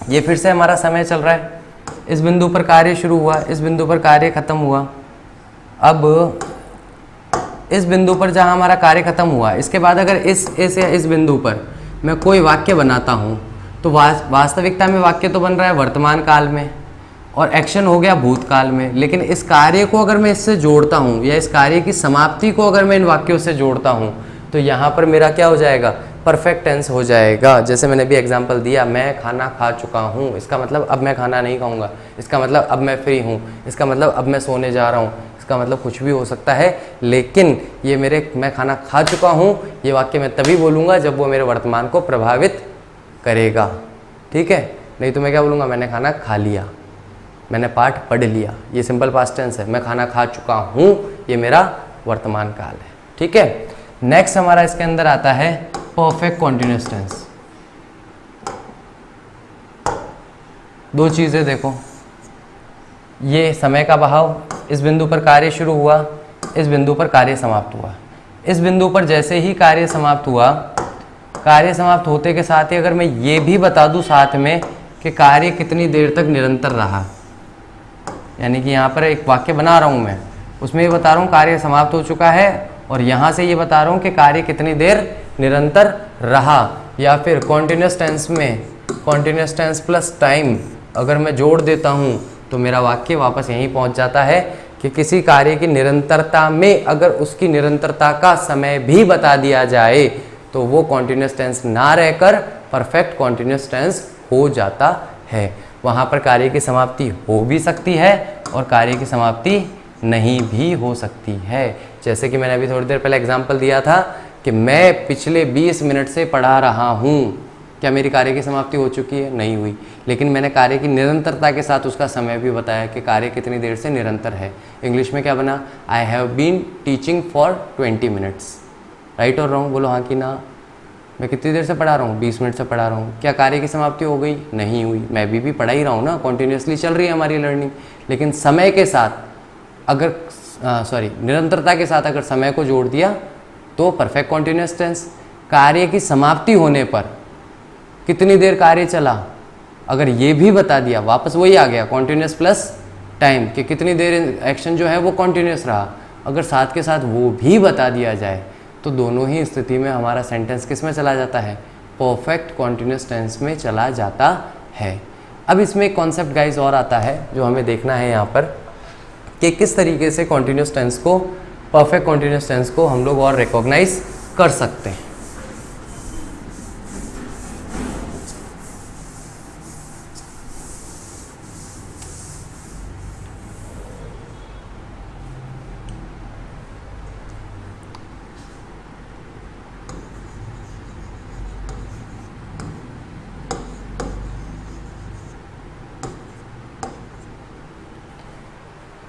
ये फिर से हमारा समय चल रहा है, इस बिंदु पर कार्य शुरू हुआ, इस बिंदु पर कार्य खत्म हुआ। अब इस बिंदु पर जहाँ हमारा कार्य खत्म हुआ, इसके बाद अगर इस या इस बिंदु पर मैं कोई वाक्य बनाता हूँ तो वास्तविकता में वाक्य तो बन रहा है वर्तमान काल में और एक्शन हो गया भूतकाल में, लेकिन इस कार्य को अगर मैं इससे जोड़ता हूँ या इस कार्य की समाप्ति को अगर मैं इन वाक्यों से जोड़ता हूँ तो यहाँ पर मेरा क्या हो जाएगा, परफेक्ट टेंस हो जाएगा। जैसे मैंने भी एग्जांपल दिया, मैं खाना खा चुका हूँ, इसका मतलब अब मैं खाना नहीं खाऊंगा, इसका मतलब अब मैं फ्री हूँ, इसका मतलब अब मैं सोने जा रहा हूँ, इसका मतलब कुछ भी हो सकता है, लेकिन ये मैं खाना खा चुका हूँ ये वाक्य मैं तभी बोलूँगा जब वो मेरे वर्तमान को प्रभावित करेगा, ठीक है। नहीं तो मैं क्या बोलूँगा, मैंने खाना खा लिया, मैंने पाठ पढ़ लिया, ये सिंपल पास्ट टेंस है। मैं खाना खा चुका हूँ ये मेरा वर्तमान काल है, ठीक है। नेक्स्ट हमारा इसके अंदर आता है परफेक्ट कॉन्टिन्यूअस टेंस। दो चीज़ें देखो, ये समय का बहाव, इस बिंदु पर कार्य शुरू हुआ, इस बिंदु पर कार्य समाप्त हुआ। इस बिंदु पर जैसे ही कार्य समाप्त हुआ, कार्य समाप्त होते के साथ ही अगर मैं ये भी बता दूं साथ में कि कार्य कितनी देर तक निरंतर रहा, यानी कि यहाँ पर एक वाक्य बना रहा हूँ मैं, उसमें ये बता रहा हूँ कार्य समाप्त हो चुका है और यहाँ से ये बता रहा हूँ कि कार्य कितनी देर निरंतर रहा, या फिर कॉन्टिन्यूस टेंस में कॉन्टिन्यूस टेंस प्लस टाइम अगर मैं जोड़ देता हूँ तो मेरा वाक्य वापस यहीं पहुँच जाता है कि किसी कार्य की निरंतरता में अगर उसकी निरंतरता का समय भी बता दिया जाए तो वो कॉन्टिन्यूस टेंस ना रहकर परफेक्ट कॉन्टिन्यूस टेंस हो जाता है। वहाँ पर कार्य की समाप्ति हो भी सकती है और कार्य की समाप्ति नहीं भी हो सकती है। जैसे कि मैंने अभी थोड़ी देर पहले एग्जांपल दिया था कि मैं पिछले 20 मिनट से पढ़ा रहा हूँ, क्या मेरी कार्य की समाप्ति हो चुकी है? नहीं हुई, लेकिन मैंने कार्य की निरंतरता के साथ उसका समय भी बताया कि कार्य कितनी देर से निरंतर है। इंग्लिश में क्या बना? I have been teaching for 20 minutes. Right और रॉन्ग? बोलो हाँ कि ना। मैं कितनी देर से पढ़ा रहा हूँ? 20 मिनट से पढ़ा रहा हूँ। क्या कार्य की समाप्ति हो गई? नहीं हुई। मैं भी पढ़ा ही रहा हूँ ना, कॉन्टीन्यूसली चल रही है हमारी लर्निंग। लेकिन समय के साथ अगर निरंतरता के साथ अगर समय को जोड़ दिया तो परफेक्ट कॉन्टिन्यूस टेंस। कार्य की समाप्ति होने पर कितनी देर कार्य चला, अगर ये भी बता दिया, वापस वही आ गया कॉन्टिन्यूस प्लस टाइम, कि कितनी देर एक्शन जो है वो कॉन्टिन्यूस रहा, अगर साथ के साथ वो भी बता दिया जाए तो दोनों ही स्थिति में हमारा सेंटेंस किस में चला जाता है? परफेक्ट कॉन्टिन्यूस टेंस में चला जाता है। अब इसमें एक कॉन्सेप्ट गाइज और आता है जो हमें देखना है यहाँ पर, कि किस तरीके से कॉन्टिन्यूस टेंस को, परफेक्ट कॉन्टिन्यूस टेंस को हम लोग और रिकॉग्नाइज कर सकते हैं।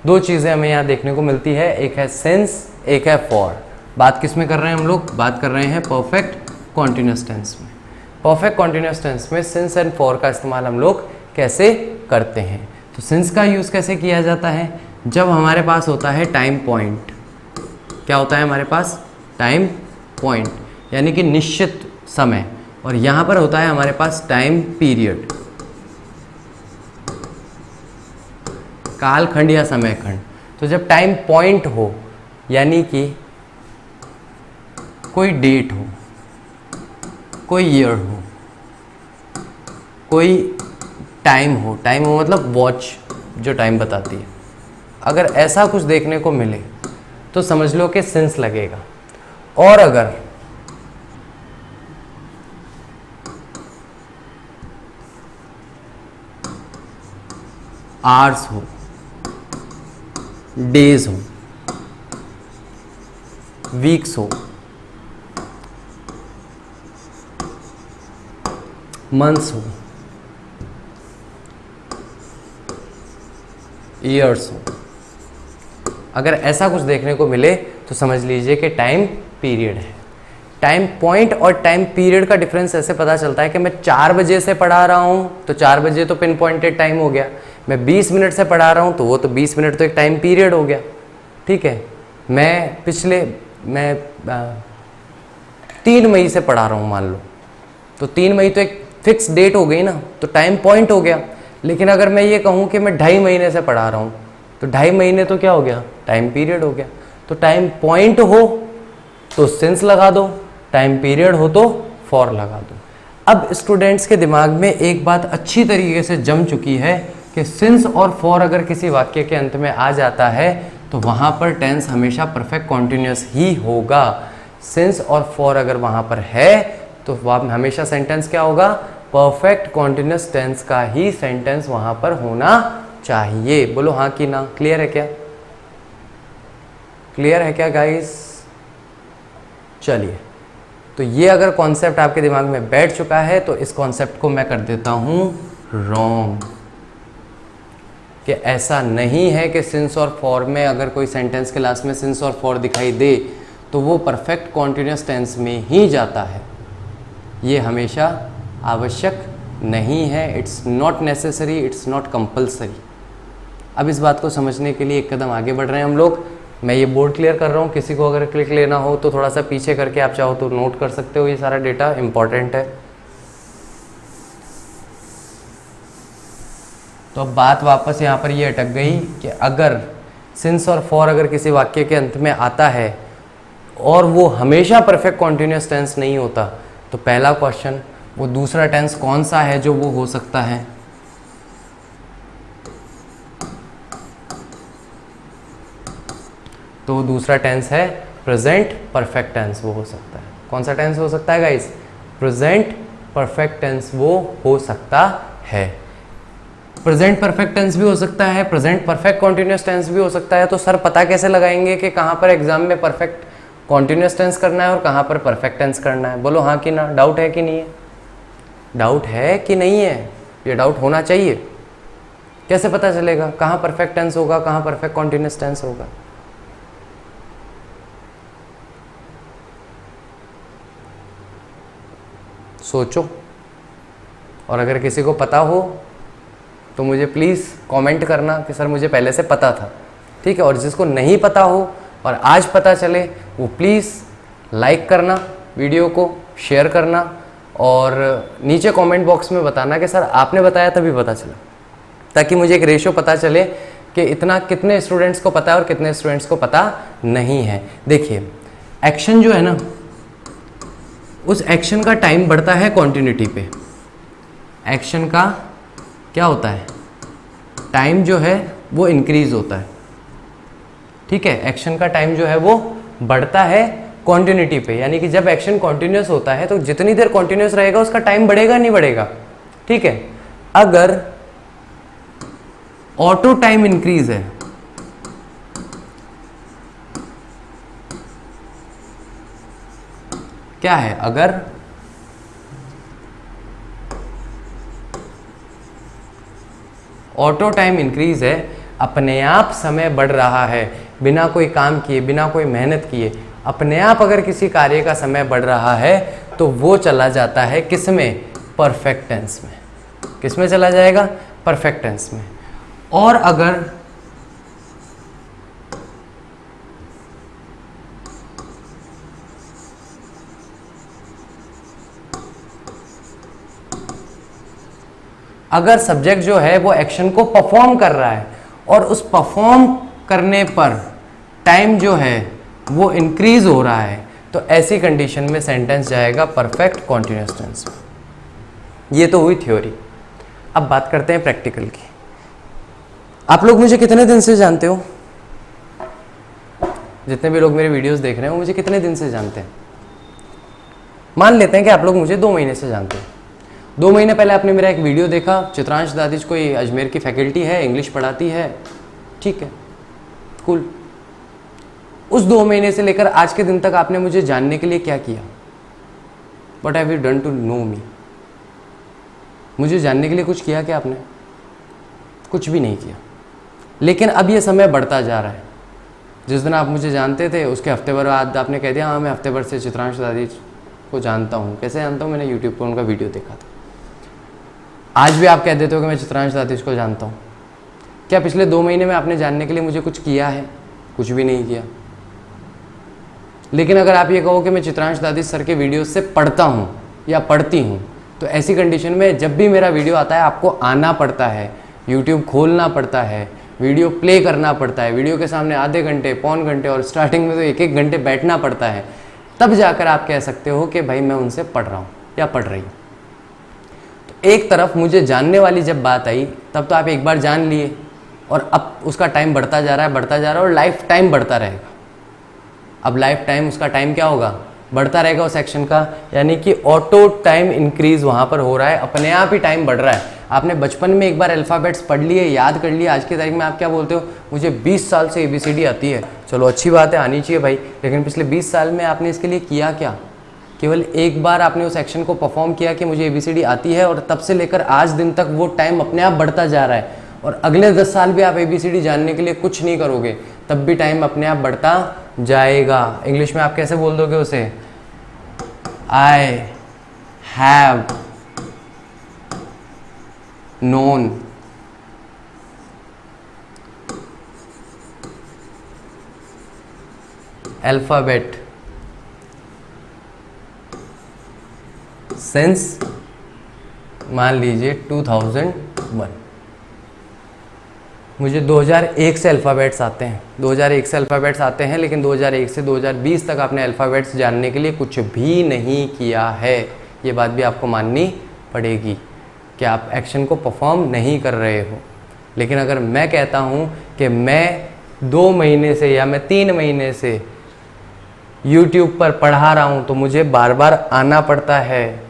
दो चीज़ें हमें यहाँ देखने को मिलती है, एक है सिंस, एक है फॉर। बात किस में कर रहे हैं हम लोग? बात कर रहे हैं परफेक्ट कॉन्टिन्यूस टेंस में। परफेक्ट कॉन्टिन्यूस टेंस में सिंस एंड फॉर का इस्तेमाल हम लोग कैसे करते हैं? तो सिंस का यूज़ कैसे किया जाता है? जब हमारे पास होता है टाइम पॉइंट। क्या होता है हमारे पास? टाइम पॉइंट, यानी कि निश्चित समय। और यहाँ पर होता है हमारे पास टाइम पीरियड, कालखंड या समय खंड। तो जब टाइम पॉइंट हो, यानी कि कोई डेट हो, कोई ईयर हो, कोई टाइम हो मतलब वॉच जो टाइम बताती है, अगर ऐसा कुछ देखने को मिले तो समझ लो कि सिंस लगेगा। और अगर आवर्स हो, डेज हो, वीक्स हो, मंथ्स हो, ईयर्स हो, अगर ऐसा कुछ देखने को मिले तो समझ लीजिए कि टाइम पीरियड है। टाइम पॉइंट और टाइम पीरियड का डिफरेंस ऐसे पता चलता है कि मैं 4 बजे से पढ़ा रहा हूँ तो 4 बजे तो पिन पॉइंटेड टाइम हो गया। मैं 20 मिनट से पढ़ा रहा हूँ तो वो तो 20 मिनट तो एक टाइम पीरियड हो गया। ठीक है, मैं 3 मई से पढ़ा रहा हूँ मान लो, तो 3 मई तो एक फिक्स डेट हो गई ना, तो टाइम पॉइंट हो गया। लेकिन अगर मैं ये कहूँ कि मैं 2.5 महीने से पढ़ा रहा हूँ तो 2.5 महीने तो क्या हो गया? टाइम पीरियड हो गया। तो टाइम पॉइंट हो तो सिंस लगा दो, टाइम पीरियड हो तो फॉर लगा दो। अब स्टूडेंट्स के दिमाग में एक बात अच्छी तरीके से जम चुकी है कि सिंस और फॉर अगर किसी वाक्य के अंत में आ जाता है तो वहाँ पर टेंस हमेशा परफेक्ट कॉन्टिन्यूस ही होगा। सिंस और फॉर अगर वहाँ पर है तो हमेशा सेंटेंस क्या होगा? परफेक्ट कॉन्टिन्यूस टेंस का ही सेंटेंस वहाँ पर होना चाहिए। बोलो हाँ कि ना। क्लियर है क्या? क्लियर है क्या गाइस? चलिए, तो ये अगर कॉन्सेप्ट आपके दिमाग में बैठ चुका है तो इस कॉन्सेप्ट को मैं कर देता हूँ रॉन्ग, कि ऐसा नहीं है कि सिंस और फॉर में अगर कोई सेंटेंस के लास्ट में सिंस और फॉर दिखाई दे तो वो परफेक्ट कॉन्टिन्यूस टेंस में ही जाता है। ये हमेशा आवश्यक नहीं है। It's not necessary, it's not compulsory. अब इस बात को समझने के लिए एक कदम आगे बढ़ रहे हैं हम लोग। मैं ये बोर्ड क्लियर कर रहा हूँ, किसी को अगर क्लिक लेना हो तो थोड़ा सा पीछे करके आप चाहो तो नोट कर सकते हो, ये सारा डेटा इंपॉर्टेंट है। तो अब बात वापस यहाँ पर ये अटक गई कि अगर सिंस और फॉर अगर किसी वाक्य के अंत में आता है और वो हमेशा परफेक्ट कॉन्टिन्यूस टेंस नहीं होता, तो पहला क्वेश्चन, वो दूसरा टेंस कौन सा है जो वो हो सकता है? तो वो दूसरा टेंस है प्रेजेंट परफेक्ट टेंस। वो हो सकता है, कौन सा टेंस हो सकता है गाइस? प्रेजेंट परफेक्ट टेंस वो हो सकता है। प्रेजेंट परफेक्ट टेंस भी हो सकता है, प्रेजेंट परफेक्ट कॉन्टिन्यूस टेंस भी हो सकता है। तो सर पता कैसे लगाएंगे कि कहाँ पर एग्जाम में परफेक्ट कॉन्टिन्यूस टेंस करना है और कहाँ पर परफेक्ट टेंस करना है? बोलो हाँ कि ना। डाउट है कि नहीं है? डाउट है कि नहीं है? ये डाउट होना चाहिए। कैसे पता चलेगा कहाँ परफेक्ट टेंस होगा, कहाँ परफेक्ट कॉन्टिन्यूस टेंस होगा? सोचो। और अगर किसी को पता हो तो मुझे प्लीज़ कमेंट करना कि सर मुझे पहले से पता था, ठीक है। और जिसको नहीं पता हो और आज पता चले वो प्लीज़ लाइक करना, वीडियो को शेयर करना और नीचे कमेंट बॉक्स में बताना कि सर आपने बताया तभी पता चला, ताकि मुझे एक रेशो पता चले कि इतना कितने स्टूडेंट्स को पता है और कितने स्टूडेंट्स को पता नहीं है। देखिए एक्शन जो है ना, उस एक्शन का टाइम बढ़ता है कॉन्टिन्यूटी पे। एक्शन का क्या होता है? टाइम जो है वो इंक्रीज होता है, ठीक है। एक्शन का टाइम जो है वो बढ़ता है कॉन्टिन्यूटी पे, यानी कि जब एक्शन कॉन्टिन्यूस होता है तो जितनी देर कॉन्टिन्यूस रहेगा उसका टाइम बढ़ेगा नहीं बढ़ेगा, ठीक है। अगर ऑटो टाइम इंक्रीज है, क्या है? अगर ऑटो टाइम इंक्रीज है, अपने आप समय बढ़ रहा है, बिना कोई काम किए, बिना कोई मेहनत किए अपने आप अगर किसी कार्य का समय बढ़ रहा है तो वो चला जाता है किस में? परफेक्ट टेंस में। किस में चला जाएगा? परफेक्ट टेंस में। और अगर सब्जेक्ट जो है वो एक्शन को परफॉर्म कर रहा है और उस परफॉर्म करने पर टाइम जो है वो इंक्रीज हो रहा है, तो ऐसी कंडीशन में सेंटेंस जाएगा परफेक्ट कॉन्टिन्यूअस टेंस में। ये तो हुई थ्योरी। अब बात करते हैं प्रैक्टिकल की। आप लोग मुझे कितने दिन से जानते हो? जितने भी लोग मेरे वीडियोस देख रहे हैं वो मुझे कितने दिन से जानते हैं? मान लेते हैं कि आप लोग मुझे 2 महीने से जानते हैं। 2 महीने पहले आपने मेरा एक वीडियो देखा, चित्रांश दादिज कोई अजमेर की फैकल्टी है, इंग्लिश पढ़ाती है, ठीक है, कूल। उस 2 महीने से लेकर आज के दिन तक आपने मुझे जानने के लिए क्या किया? What have you done to know me? मुझे जानने के लिए कुछ किया क्या आपने? कुछ भी नहीं किया। लेकिन अब ये समय बढ़ता जा रहा है। जिस दिन आप मुझे जानते थे उसके हफ्ते भर बाद आपने कह दिया हाँ मैं हफ्ते भर से चित्रांश दादिज को जानता हूँ। कैसे जानता हूँ? मैंने यूट्यूब पर उनका वीडियो देखा था। आज भी आप कह देते हो कि मैं चित्रांश दादिज को जानता हूँ। क्या पिछले 2 महीने में आपने जानने के लिए मुझे कुछ किया है? कुछ भी नहीं किया। लेकिन अगर आप ये कहो कि मैं चित्रांश दादिज सर के वीडियो से पढ़ता हूँ या पढ़ती हूँ, तो ऐसी कंडीशन में जब भी मेरा वीडियो आता है आपको आना पड़ता है, यूट्यूब खोलना पड़ता है, वीडियो प्ले करना पड़ता है, वीडियो के सामने आधे घंटे, पौन घंटे और स्टार्टिंग में तो 1-1 घंटे बैठना पड़ता है, तब जाकर आप कह सकते हो कि भाई मैं उनसे पढ़ रहा हूँ या पढ़ रही हूँ। तो एक तरफ मुझे जानने वाली जब बात आई तब तो आप एक बार जान लिए और अब उसका टाइम बढ़ता जा रहा है, बढ़ता जा रहा है और लाइफ टाइम बढ़ता रहेगा। अब लाइफ टाइम उसका टाइम क्या होगा? बढ़ता रहेगा उस एक्शन का, यानी कि ऑटो टाइम इंक्रीज वहाँ पर हो रहा है, अपने आप ही टाइम बढ़ रहा है। आपने बचपन में एक बार अल्फ़ाबेट्स पढ़ लिए, याद कर लिए, आज की तारीख में आप क्या बोलते हो? मुझे 20 साल से ABCD आती है। चलो अच्छी बात है, आनी चाहिए भाई, लेकिन पिछले 20 साल में आपने इसके लिए किया क्या? केवल एक बार आपने उस एक्शन को परफॉर्म किया कि मुझे ABCD आती है और तब से लेकर आज दिन तक वो टाइम अपने आप बढ़ता जा रहा है। और अगले 10 साल भी आप ABCD जानने के लिए कुछ नहीं करोगे, तब भी टाइम अपने आप बढ़ता जाएगा। इंग्लिश में आप कैसे बोल दोगे उसे? I have known alphabet since मान लीजिए 2001। मुझे 2001 से अल्फ़ाबेट्स आते हैं, 2001 से अल्फ़ाबेट्स आते हैं, लेकिन 2001 से 2020 तक आपने अल्फ़ाबेट्स जानने के लिए कुछ भी नहीं किया है। ये बात भी आपको माननी पड़ेगी कि आप एक्शन को परफॉर्म नहीं कर रहे हो। लेकिन अगर मैं कहता हूँ कि मैं 2 महीने से या मैं 3 महीने से YouTube पर पढ़ा रहा हूँ, तो मुझे बार बार आना पड़ता है,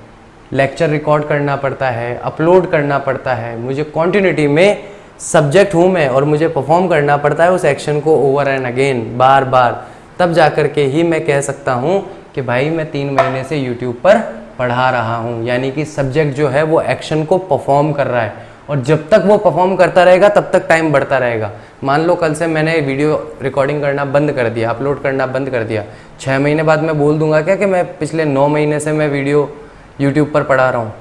लेक्चर रिकॉर्ड करना पड़ता है, अपलोड करना पड़ता है, मुझे कॉन्टिन्यूटी में सब्जेक्ट हूँ मैं और मुझे परफॉर्म करना पड़ता है उस एक्शन को ओवर एंड अगेन, बार बार, तब जा कर के ही मैं कह सकता हूँ कि भाई मैं 3 महीने से यूट्यूब पर पढ़ा रहा हूँ। यानी कि सब्जेक्ट जो है वो एक्शन को परफॉर्म कर रहा है, और जब तक वो परफॉर्म करता रहेगा तब तक टाइम बढ़ता रहेगा। मान लो कल से मैंने वीडियो रिकॉर्डिंग करना बंद कर दिया, अपलोड करना बंद कर दिया, 6 महीने बाद मैं बोल दूंगा क्या कि मैं पिछले 9 महीने से मैं वीडियो यूट्यूब पर पढ़ा रहा हूँ?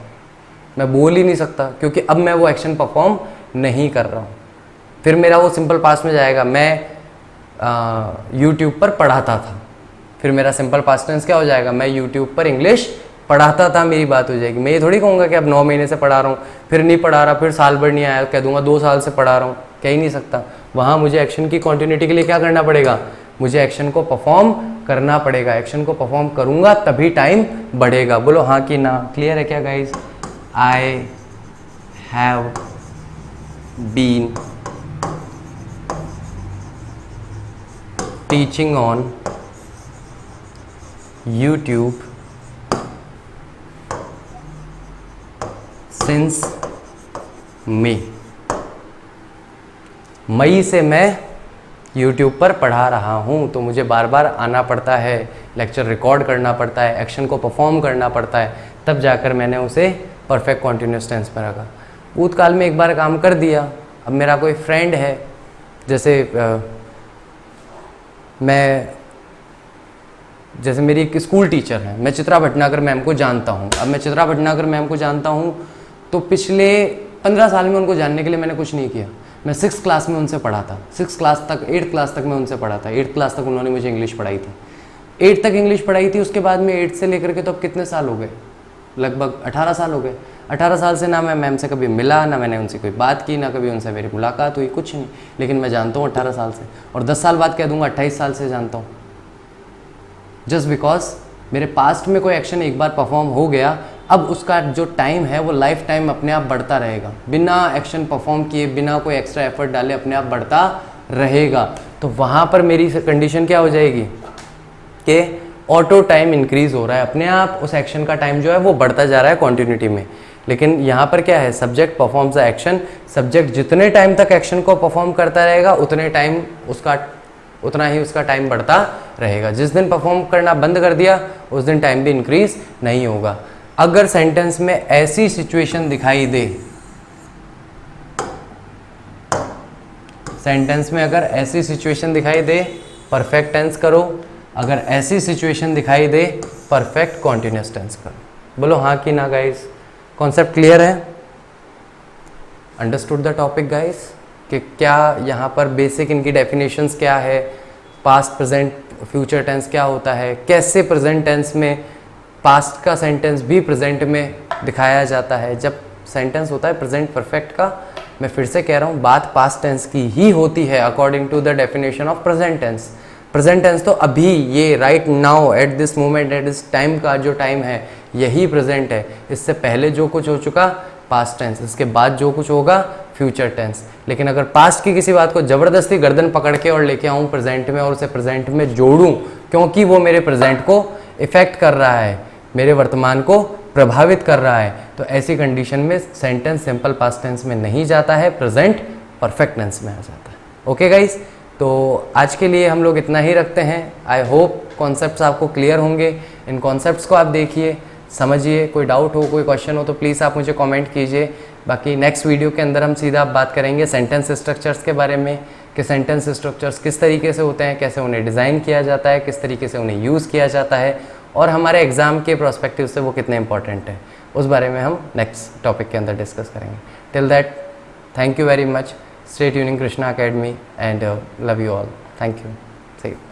मैं बोल ही नहीं सकता, क्योंकि अब मैं वो एक्शन परफॉर्म नहीं कर रहा हूँ। फिर मेरा वो सिंपल पास्ट में जाएगा, मैं यूट्यूब पर पढ़ाता था। फिर मेरा सिंपल पास्ट टेंस क्या हो जाएगा? मैं यूट्यूब पर इंग्लिश पढ़ाता था, मेरी बात हो जाएगी। मैं ये थोड़ी कहूँगा कि अब 9 महीने से पढ़ा रहा हूँ, फिर नहीं पढ़ा रहा, फिर साल भर नहीं आया, कह दूंगा 2 साल से पढ़ा रहा हूँ, कह ही नहीं सकता। वहाँ मुझे एक्शन की कॉन्टिन्यूटी के लिए क्या करना पड़ेगा? मुझे एक्शन को परफॉर्म करना पड़ेगा। एक्शन को परफॉर्म करूँगा तभी टाइम बढ़ेगा। बोलो हाँ कि ना। क्लियर है क्या guys? I have been teaching on YouTube since मई से मैं YouTube पर पढ़ा रहा हूँ। तो मुझे बार बार आना पड़ता है, लेक्चर रिकॉर्ड करना पड़ता है, एक्शन को परफॉर्म करना पड़ता है, तब जाकर मैंने उसे परफेक्ट कॉन्टिन्यूस टेंस में रखा। भूतकाल में एक बार काम कर दिया, अब मेरा कोई फ्रेंड है, जैसे जैसे मेरी एक स्कूल टीचर है, मैं चित्रा भटनागर मैम को जानता हूँ। अब मैं चित्रा भटनागर मैम को जानता हूँ तो पिछले 15 साल में उनको जानने के लिए मैंने कुछ नहीं किया। मैं 6th क्लास में उनसे पढ़ा था, 6th क्लास तक, 8th क्लास तक मैं उनसे पढ़ा था। 8th क्लास तक उन्होंने मुझे इंग्लिश पढ़ाई थी, 8th तक इंग्लिश पढ़ाई थी। उसके बाद में 8th से लेकर के तो अब कितने साल हो गए? लगभग 18 साल हो गए। 18 साल से ना मैं मैम से कभी मिला, ना मैंने उनसे कोई बात की, ना कभी उनसे मेरी मुलाकात हुई, कुछ नहीं। लेकिन मैं जानता हूँ 18 साल से, और 10 साल बाद कह दूँगा 28 साल से जानता हूँ। जस्ट बिकॉज मेरे पास्ट में कोई एक्शन एक बार परफॉर्म हो गया, अब उसका जो टाइम है वो लाइफ टाइम अपने आप बढ़ता रहेगा। बिना एक्शन परफॉर्म किए, बिना कोई एक्स्ट्रा एफर्ट डाले अपने आप बढ़ता रहेगा। तो वहाँ पर मेरी कंडीशन क्या हो जाएगी कि ऑटो टाइम इंक्रीज हो रहा है, अपने आप उस एक्शन का टाइम जो है वो बढ़ता जा रहा है कॉन्टिन्यूटी में। लेकिन यहाँ पर क्या है? Subject performs the action. Subject जितने टाइम तक एक्शन को परफॉर्म करता रहेगा उतना ही उसका टाइम बढ़ता रहेगा। जिस दिन परफॉर्म करना बंद कर दिया उस दिन टाइम भी इंक्रीज नहीं होगा। अगर सेंटेंस में ऐसी सिचुएशन दिखाई दे, सेंटेंस में अगर ऐसी सिचुएशन दिखाई दे, परफेक्ट टेंस करो। अगर ऐसी सिचुएशन दिखाई दे, परफेक्ट कॉन्टिन्यूअस टेंस करो। बोलो हाँ कि ना गाइस? कॉन्सेप्ट क्लियर है? Understood the topic guys? कि क्या यहाँ पर बेसिक इनकी डेफिनेशंस क्या है, पास्ट, प्रेजेंट, फ्यूचर टेंस क्या होता है, कैसे प्रेजेंट टेंस में पास्ट का सेंटेंस भी प्रेजेंट में दिखाया जाता है। जब सेंटेंस होता है प्रेजेंट परफेक्ट का, मैं फिर से कह रहा हूँ, बात पास्ट टेंस की ही होती है according to the definition of present tense. Present tense तो अभी, ये right now, at this moment, at this time का जो टाइम है यही प्रेजेंट है। इससे पहले जो कुछ हो चुका पास्ट टेंस, इसके बाद जो कुछ होगा फ्यूचर टेंस। लेकिन अगर पास्ट की किसी बात को ज़बरदस्ती गर्दन पकड़ के और लेके आऊँ प्रेजेंट में और उसे प्रेजेंट में जोड़ूँ, क्योंकि वो मेरे प्रेजेंट को इफेक्ट कर रहा है, मेरे वर्तमान को प्रभावित कर रहा है, तो ऐसी कंडीशन में सेंटेंस सिंपल पास्ट टेंस में नहीं जाता है, प्रेजेंट परफेक्ट टेंस में आ जाता है। ओके गाइस, तो आज के लिए हम लोग इतना ही रखते हैं। आई होप कॉन्सेप्ट्स आपको क्लियर होंगे। इन कॉन्सेप्ट्स को आप देखिए, समझिए। कोई डाउट हो, कोई क्वेश्चन हो तो प्लीज़ आप मुझे कमेंट कीजिए। बाकी नेक्स्ट वीडियो के अंदर हम सीधा बात करेंगे सेंटेंस स्ट्रक्चर्स के बारे में, कि सेंटेंस स्ट्रक्चर्स किस तरीके से होते हैं, कैसे उन्हें डिज़ाइन किया जाता है, किस तरीके से उन्हें यूज़ किया जाता है, और हमारे एग्ज़ाम के प्रोस्पेक्टिव से वो कितने इंपॉर्टेंट है, उस बारे में हम नेक्स्ट टॉपिक के अंदर डिस्कस करेंगे। Till that, thank you very much. Stay tuning Krishna Academy and love you all. Thank you. See you.